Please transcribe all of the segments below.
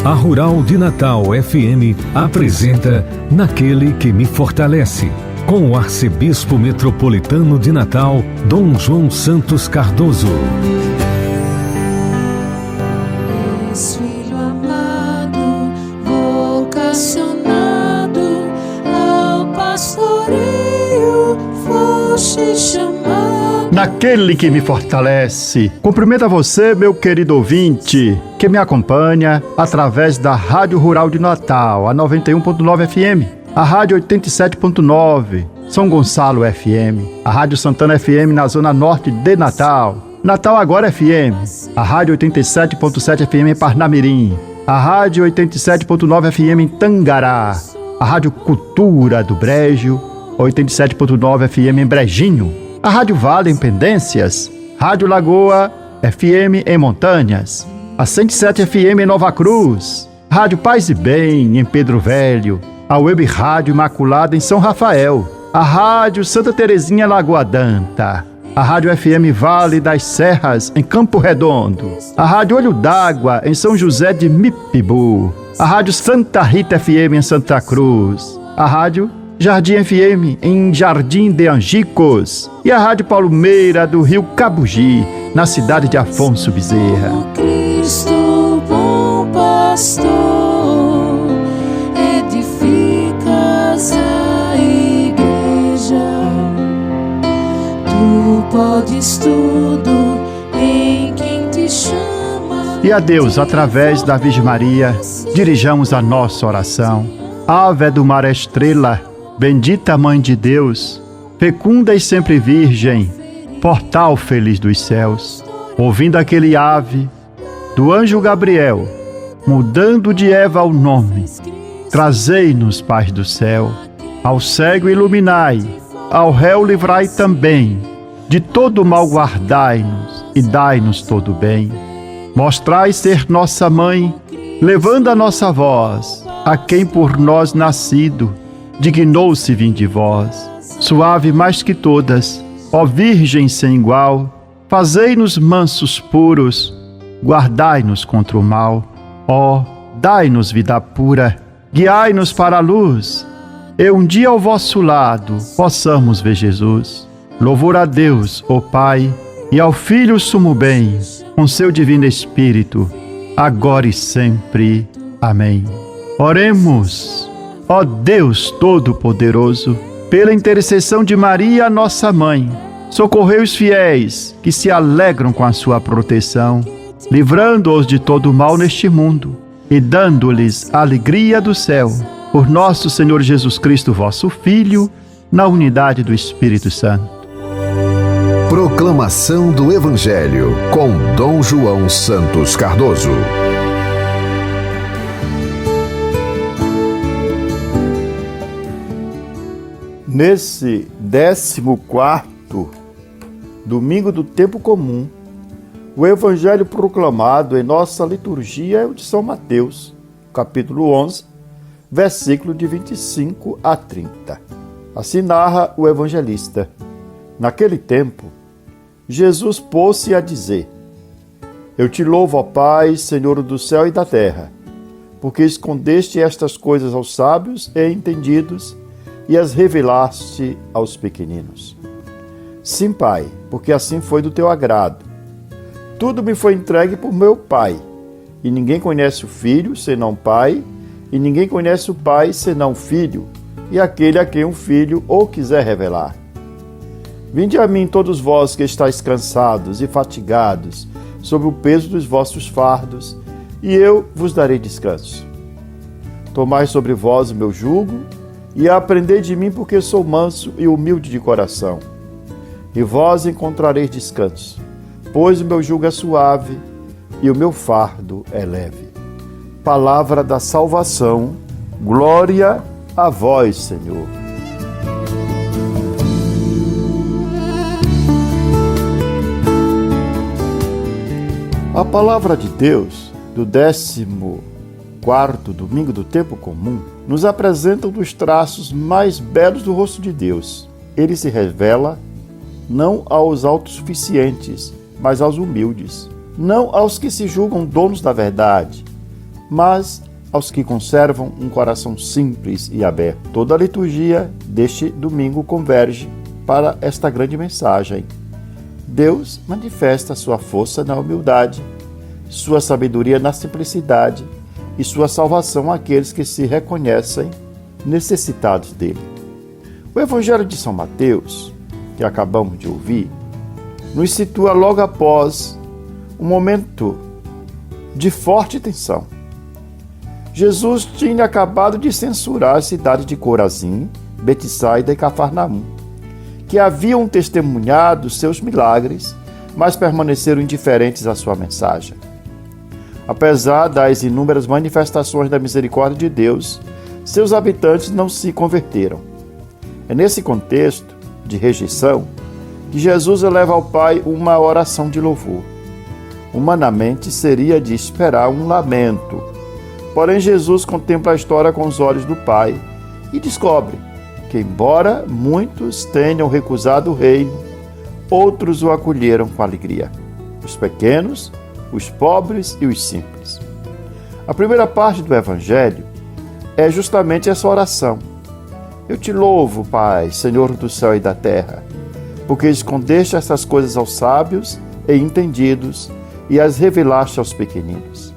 A Rural de Natal FM apresenta Naquele que me fortalece, com o arcebispo metropolitano de Natal, Dom João Santos Cardoso. Filho amado, vocacionado ao pastoreio, foste chamado. Naquele que me fortalece. Cumprimento a você, meu querido ouvinte, que me acompanha através da Rádio Rural de Natal, a 91.9 FM, a Rádio 87.9, São Gonçalo FM, a Rádio Santana FM na Zona Norte de Natal, Natal Agora FM, a Rádio 87.7 FM em Parnamirim, a Rádio 87.9 FM em Tangará, a Rádio Cultura do Brejo, 87.9 FM em Brejinho, a Rádio Vale em Pendências, Rádio Lagoa FM em Montanhas, a 107 FM em Nova Cruz, Rádio Paz e Bem em Pedro Velho, a Web Rádio Imaculada em São Rafael, a Rádio Santa Terezinha Lagoa Danta, a Rádio FM Vale das Serras em Campo Redondo, a Rádio Olho d'Água em São José de Mipibu, a Rádio Santa Rita FM em Santa Cruz, a Rádio Jardim FM em Jardim de Angicos e a Rádio Palmeira do Rio Cabugi, na cidade de Afonso Bezerra. Cristo, bom pastor, edificas a igreja. Tu podes tudo em quem te chama. E a Deus, através da Virgem Maria, dirijamos a nossa oração. Ave do mar estrela, bendita Mãe de Deus, fecunda e sempre virgem, portal feliz dos céus. Ouvindo aquele ave do anjo Gabriel, mudando de Eva o nome, trazei-nos paz do céu. Ao cego iluminai, ao réu livrai também, de todo mal guardai-nos e dai-nos todo bem. Mostrai ser nossa mãe, levando a nossa voz a quem por nós nascido dignou-se vir de vós. Suave mais que todas, ó Virgem sem igual, fazei-nos mansos puros, guardai-nos contra o mal. Ó, dai-nos vida pura, guiai-nos para a luz, e um dia ao vosso lado possamos ver Jesus. Louvor a Deus, ó Pai, e ao Filho sumo bem, com seu divino Espírito, agora e sempre. Amém. Oremos. Ó Deus Todo-Poderoso, pela intercessão de Maria, nossa Mãe, socorrei os fiéis que se alegram com a sua proteção, livrando-os de todo mal neste mundo e dando-lhes a alegria do céu. Por nosso Senhor Jesus Cristo, vosso Filho, na unidade do Espírito Santo. Proclamação do Evangelho com Dom João Santos Cardoso. Nesse 14º domingo do tempo comum, o Evangelho proclamado em nossa liturgia é o de São Mateus, capítulo 11, versículo de 25 a 30. Assim narra o evangelista. Naquele tempo, Jesus pôs-se a dizer: Eu te louvo, ó Pai, Senhor do céu e da terra, porque escondeste estas coisas aos sábios e entendidos e as revelaste aos pequeninos. Sim, Pai, porque assim foi do teu agrado. Tudo me foi entregue por meu Pai, e ninguém conhece o Filho senão o Pai, e ninguém conhece o Pai senão o Filho, e aquele a quem o Filho o quiser revelar. Vinde a mim todos vós que estáis cansados e fatigados, sob o peso dos vossos fardos, e eu vos darei descanso. Tomai sobre vós o meu jugo, e aprendei de mim, porque sou manso e humilde de coração. E vós encontrareis descanso, pois o meu jugo é suave e o meu fardo é leve. Palavra da salvação, glória a vós, Senhor. A palavra de Deus do 14º domingo do tempo comum nos apresenta um dos traços mais belos do rosto de Deus. Ele se revela não aos autossuficientes, mas aos humildes, não aos que se julgam donos da verdade, mas aos que conservam um coração simples e aberto. Toda a liturgia deste domingo converge para esta grande mensagem. Deus manifesta sua força na humildade, sua sabedoria na simplicidade e sua salvação àqueles que se reconhecem necessitados dele. O Evangelho de São Mateus, que acabamos de ouvir, nos situa logo após um momento de forte tensão. Jesus tinha acabado de censurar as cidades de Corazim, Betsaida e Cafarnaum, que haviam testemunhado seus milagres, mas permaneceram indiferentes à sua mensagem. Apesar das inúmeras manifestações da misericórdia de Deus, seus habitantes não se converteram. É nesse contexto de rejeição que Jesus eleva ao Pai uma oração de louvor. Humanamente seria de esperar um lamento. Porém, Jesus contempla a história com os olhos do Pai e descobre que, embora muitos tenham recusado o reino, outros o acolheram com alegria. Os pequenos, os pobres e os simples. A primeira parte do Evangelho é justamente essa oração. Eu te louvo, Pai, Senhor do céu e da terra, porque escondeste essas coisas aos sábios e entendidos e as revelaste aos pequeninos.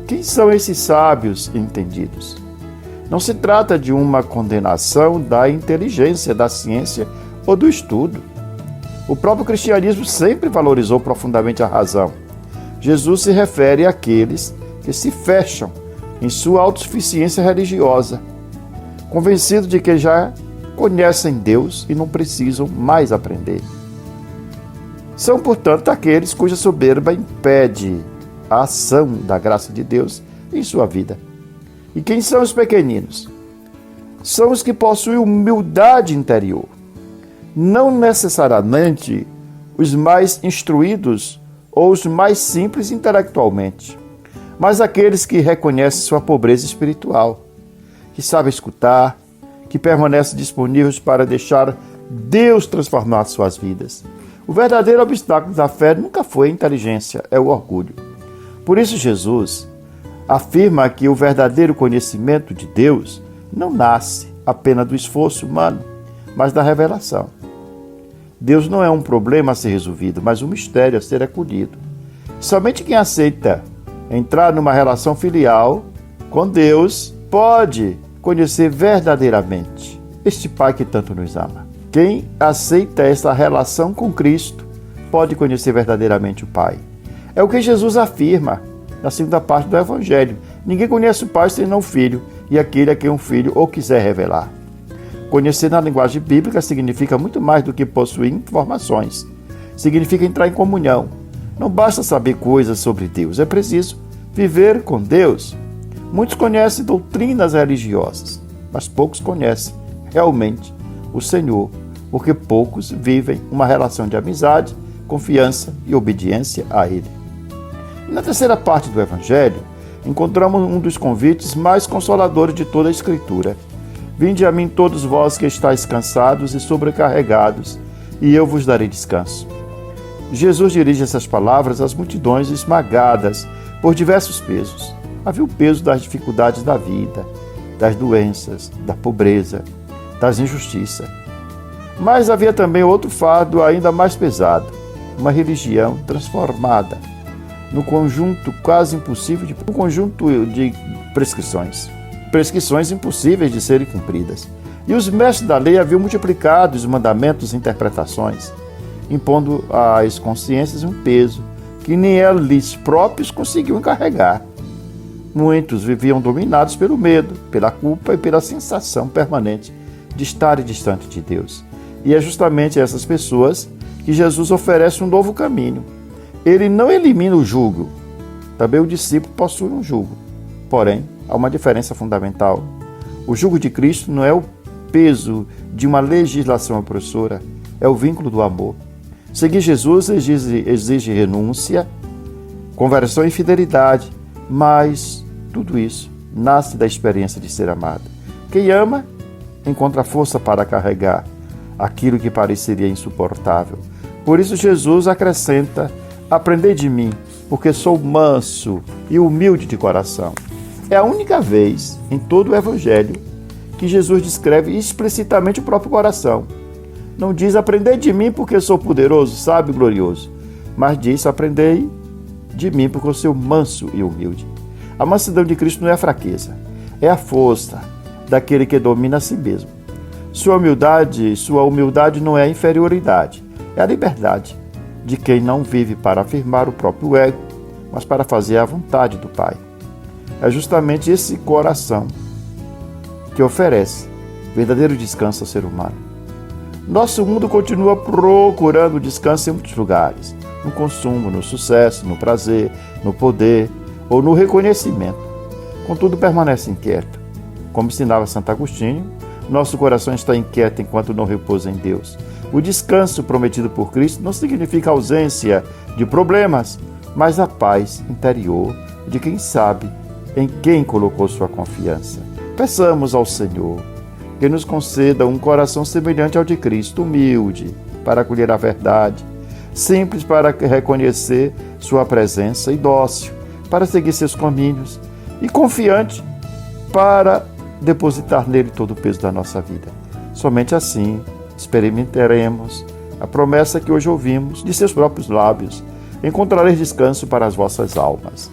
Quem são esses sábios e entendidos? Não se trata de uma condenação da inteligência, da ciência ou do estudo. O próprio cristianismo sempre valorizou profundamente a razão. Jesus se refere àqueles que se fecham em sua autossuficiência religiosa, convencidos de que já conhecem Deus e não precisam mais aprender. São, portanto, aqueles cuja soberba impede a ação da graça de Deus em sua vida. E quem são os pequeninos? São os que possuem humildade interior. Não necessariamente os mais instruídos ou os mais simples intelectualmente, mas aqueles que reconhecem sua pobreza espiritual, que sabem escutar, que permanecem disponíveis para deixar Deus transformar suas vidas. O verdadeiro obstáculo da fé nunca foi a inteligência, é o orgulho. Por isso Jesus afirma que o verdadeiro conhecimento de Deus não nasce apenas do esforço humano, mas da revelação. Deus não é um problema a ser resolvido, mas um mistério a ser acolhido. Somente quem aceita entrar numa relação filial com Deus pode conhecer verdadeiramente este Pai que tanto nos ama. Quem aceita essa relação com Cristo pode conhecer verdadeiramente o Pai. É o que Jesus afirma na segunda parte do Evangelho. Ninguém conhece o Pai senão o Filho, e aquele a quem o Filho o quiser revelar. Conhecer na linguagem bíblica significa muito mais do que possuir informações. Significa entrar em comunhão. Não basta saber coisas sobre Deus, é preciso viver com Deus. Muitos conhecem doutrinas religiosas, mas poucos conhecem realmente o Senhor, porque poucos vivem uma relação de amizade, confiança e obediência a Ele. E na terceira parte do Evangelho, encontramos um dos convites mais consoladores de toda a Escritura. Vinde a mim todos vós que estáis cansados e sobrecarregados, e eu vos darei descanso. Jesus dirige essas palavras às multidões esmagadas por diversos pesos. Havia o peso das dificuldades da vida, das doenças, da pobreza, das injustiças. Mas havia também outro fardo ainda mais pesado, uma religião transformada no conjunto quase impossível de prescrições impossíveis de serem cumpridas. E os mestres da lei haviam multiplicado os mandamentos e interpretações, impondo às consciências um peso que nem eles próprios conseguiam carregar. Muitos viviam dominados pelo medo, pela culpa e pela sensação permanente de estar distante de Deus. E é justamente a essas pessoas que Jesus oferece um novo caminho. Ele não elimina o jugo. Também o discípulo possui um jugo. Porém, há uma diferença fundamental. O jugo de Cristo não é o peso de uma legislação opressora, é o vínculo do amor. Seguir Jesus exige renúncia, conversão e fidelidade, mas tudo isso nasce da experiência de ser amado. Quem ama encontra força para carregar aquilo que pareceria insuportável. Por isso Jesus acrescenta: aprendei de mim, porque sou manso e humilde de coração. É a única vez em todo o Evangelho que Jesus descreve explicitamente o próprio coração. Não diz: aprendei de mim porque sou poderoso, sábio e glorioso, mas diz: aprendei de mim porque eu sou manso e humilde. A mansidão de Cristo não é a fraqueza, é a força daquele que domina a si mesmo. Sua humildade não é a inferioridade, é a liberdade de quem não vive para afirmar o próprio ego, mas para fazer a vontade do Pai. É justamente esse coração que oferece verdadeiro descanso ao ser humano. Nosso mundo continua procurando descanso em muitos lugares, no consumo, no sucesso, no prazer, no poder ou no reconhecimento. Contudo, permanece inquieto. Como ensinava Santo Agostinho, nosso coração está inquieto enquanto não repousa em Deus. O descanso prometido por Cristo não significa ausência de problemas, mas a paz interior de quem sabe em quem colocou sua confiança. Peçamos ao Senhor que nos conceda um coração semelhante ao de Cristo, humilde para acolher a verdade, simples para reconhecer sua presença e dócil para seguir seus caminhos e confiante para depositar nele todo o peso da nossa vida. Somente assim experimentaremos a promessa que hoje ouvimos de seus próprios lábios: encontrareis descanso para as vossas almas.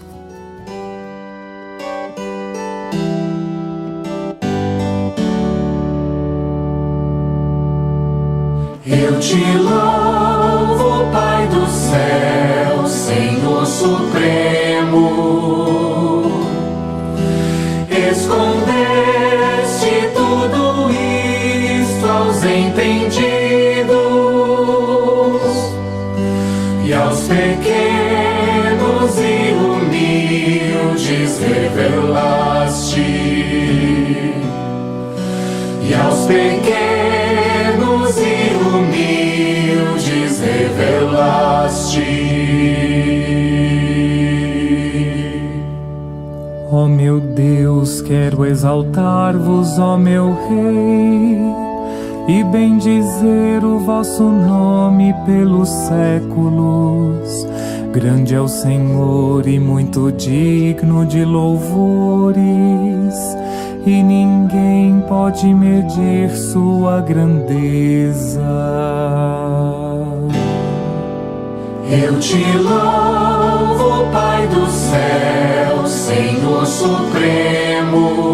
Eu te louvo, Pai do céu, Senhor Supremo. Escondeste tudo isto aos entendidos e aos pequenos e humildes revelaste. E aos pequenos e humildes revelaste. Ó meu Deus, quero exaltar-vos, ó meu Rei, e bendizer o vosso nome pelos séculos. Grande é o Senhor e muito digno de louvores, e ninguém pode medir sua grandeza. Eu te louvo, Pai do céu, Senhor Supremo.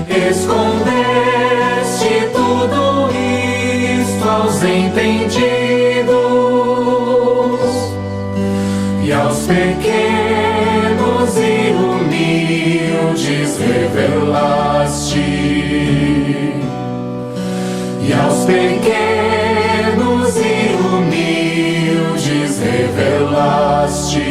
Escondeste tudo isto aos entendidos e aos pequenos e humildes revelaste. E aos pequenos e humildes revelaste.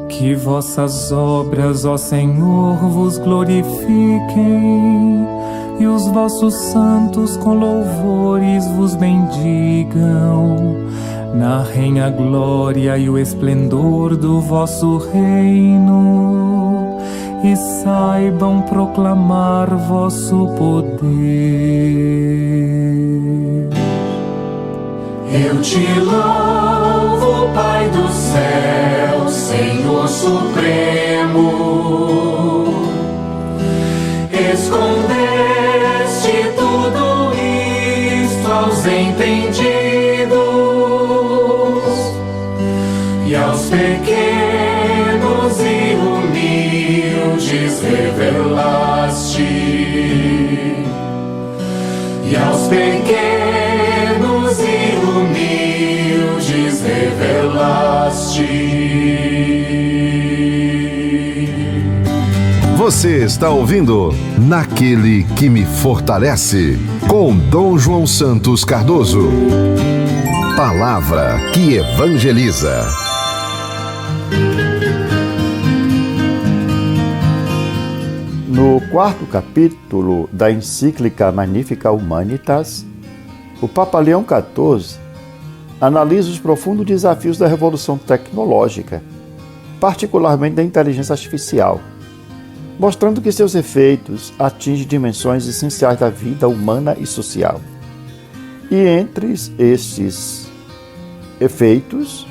Que vossas obras, ó Senhor, vos glorifiquem, e os vossos santos com louvores vos bendigam. Narrem a glória e o esplendor do vosso reino, e saibam proclamar vosso poder. Eu te louvo, Pai do céu, Senhor Supremo. Escondeste tudo isto aos entendidos e aos pequenos e humildes revelaste. E aos pequenos e humildes revelaste. Você está ouvindo Naquele que me fortalece, com Dom João Santos Cardoso. Palavra que evangeliza. No quarto capítulo da encíclica Magnificat Humanitas, o Papa Leão XIV analisa os profundos desafios da revolução tecnológica, particularmente da inteligência artificial, mostrando que seus efeitos atingem dimensões essenciais da vida humana e social. E entre estes efeitos,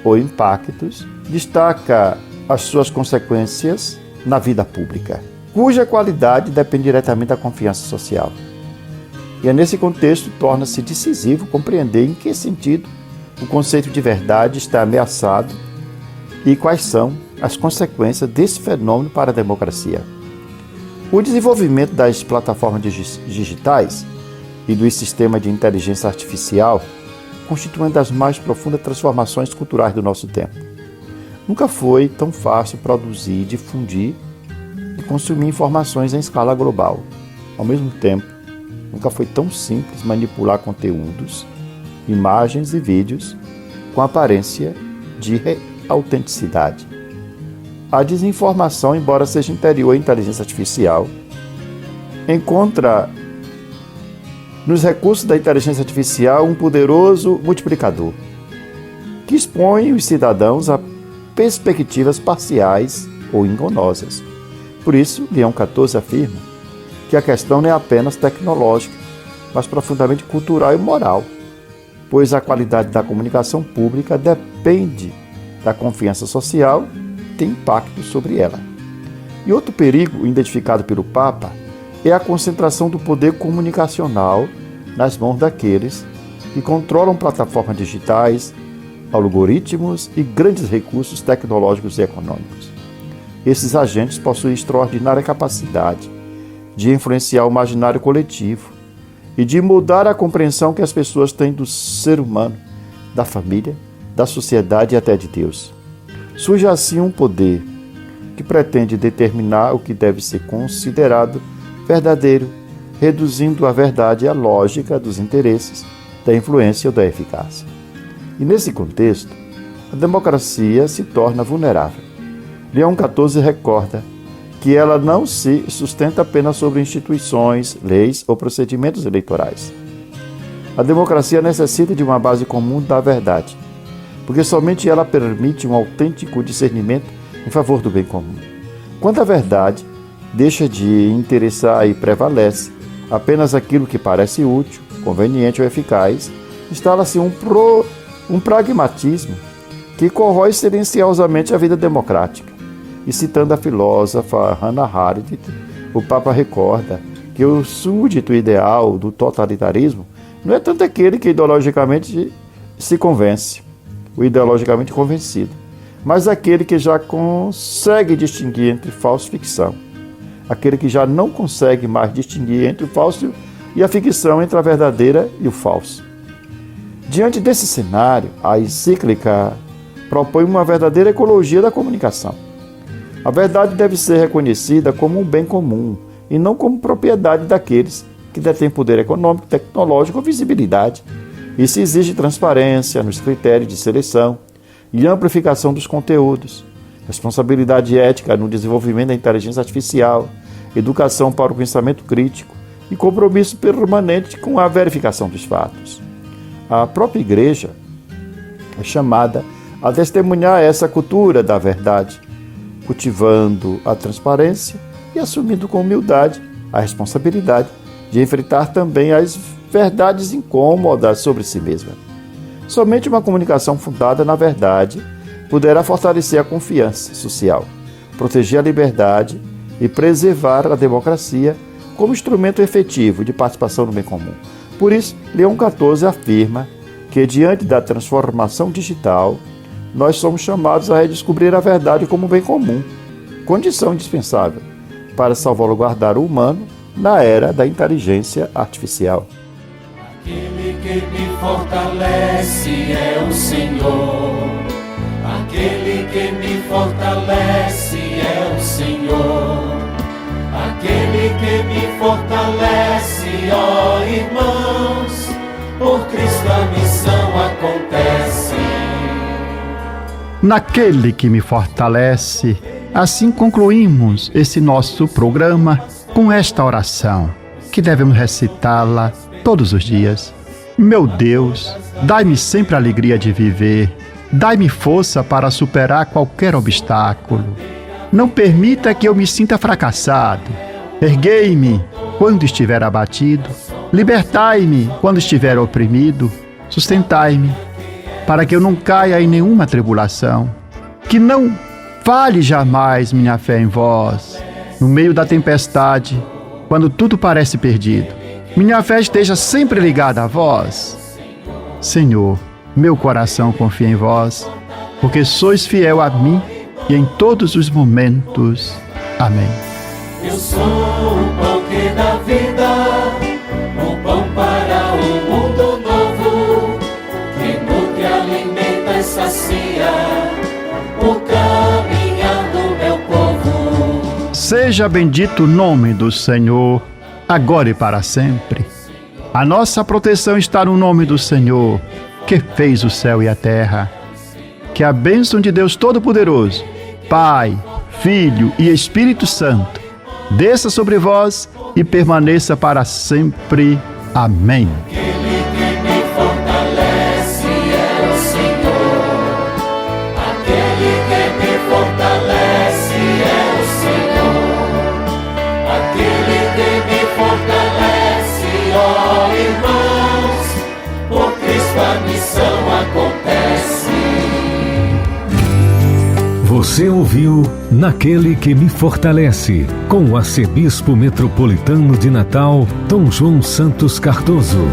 ou impactos, destaca as suas consequências na vida pública, cuja qualidade depende diretamente da confiança social. E é nesse contexto torna-se decisivo compreender em que sentido o conceito de verdade está ameaçado e quais são as consequências desse fenômeno para a democracia. O desenvolvimento das plataformas digitais e do sistema de inteligência artificial constitui uma das mais profundas transformações culturais do nosso tempo. Nunca foi tão fácil produzir, difundir e consumir informações em escala global. Ao mesmo tempo, nunca foi tão simples manipular conteúdos, imagens e vídeos com aparência de autenticidade. A desinformação, embora seja interior à inteligência artificial, encontra nos recursos da inteligência artificial um poderoso multiplicador que expõe os cidadãos a perspectivas parciais ou enganosas. Por isso, Leão XIV afirma que a questão não é apenas tecnológica, mas profundamente cultural e moral, pois a qualidade da comunicação pública depende da confiança social e tem impacto sobre ela. E outro perigo identificado pelo Papa é a concentração do poder comunicacional nas mãos daqueles que controlam plataformas digitais, algoritmos e grandes recursos tecnológicos e econômicos. Esses agentes possuem extraordinária capacidade de influenciar o imaginário coletivo e de mudar a compreensão que as pessoas têm do ser humano, da família, da sociedade e até de Deus. Surge assim um poder que pretende determinar o que deve ser considerado verdadeiro, reduzindo a verdade à lógica dos interesses, da influência ou da eficácia. E nesse contexto, a democracia se torna vulnerável. Leão XIV recorda que ela não se sustenta apenas sobre instituições, leis ou procedimentos eleitorais. A democracia necessita de uma base comum da verdade, porque somente ela permite um autêntico discernimento em favor do bem comum. Quando a verdade deixa de interessar e prevalece apenas aquilo que parece útil, conveniente ou eficaz, instala-se um pragmatismo que corrói silenciosamente a vida democrática. E citando a filósofa Hannah Arendt, o Papa recorda que o súdito ideal do totalitarismo não é tanto aquele que ideologicamente se convence, o ideologicamente convencido, mas aquele que já consegue distinguir entre falso e ficção, aquele que já não consegue mais distinguir entre o falso e a ficção, entre a verdadeira e o falso. Diante desse cenário, a encíclica propõe uma verdadeira ecologia da comunicação. A verdade deve ser reconhecida como um bem comum e não como propriedade daqueles que detêm poder econômico, tecnológico ou visibilidade. Isso exige transparência nos critérios de seleção e amplificação dos conteúdos, responsabilidade ética no desenvolvimento da inteligência artificial, educação para o pensamento crítico e compromisso permanente com a verificação dos fatos. A própria Igreja é chamada a testemunhar essa cultura da verdade, cultivando a transparência e assumindo com humildade a responsabilidade de enfrentar também as verdades incômodas sobre si mesma. Somente uma comunicação fundada na verdade poderá fortalecer a confiança social, proteger a liberdade e preservar a democracia como instrumento efetivo de participação no bem comum. Por isso, Leão XIV afirma que, diante da transformação digital, nós somos chamados a redescobrir a verdade como bem comum, condição indispensável para salvaguardar o humano na era da inteligência artificial. Aquele que me fortalece é o Senhor. Aquele que me fortalece é o Senhor. Aquele que me fortalece, ó irmãos, por Cristo a missão acontece. Naquele que me fortalece. Assim concluímos esse nosso programa com esta oração, que devemos recitá-la todos os dias. Meu Deus, dai-me sempre a alegria de viver, dai-me força para superar qualquer obstáculo. Não permita que eu me sinta fracassado. Erguei-me quando estiver abatido, libertai-me quando estiver oprimido, sustentai-me para que eu não caia em nenhuma tribulação. Que não falhe jamais minha fé em vós, no meio da tempestade, quando tudo parece perdido. Minha fé esteja sempre ligada a vós. Senhor, meu coração confia em vós, porque sois fiel a mim e em todos os momentos. Amém. Eu sou o pão que dá vida, o pão para um mundo novo, que nutre, alimenta e sacia o caminhar do meu povo. Seja bendito o nome do Senhor, agora e para sempre. A nossa proteção está no nome do Senhor, que fez o céu e a terra. Que a bênção de Deus Todo-Poderoso, Pai, Filho e Espírito Santo, desça sobre vós e permaneça para sempre. Amém. Aquele que me fortalece é o Senhor. Aquele que me fortalece é o Senhor. Aquele que me fortalece, ó irmãos, por Cristo a missão acontece. Você ouviu Naquele que me fortalece, com o arcebispo metropolitano de Natal, Dom João Santos Cardoso.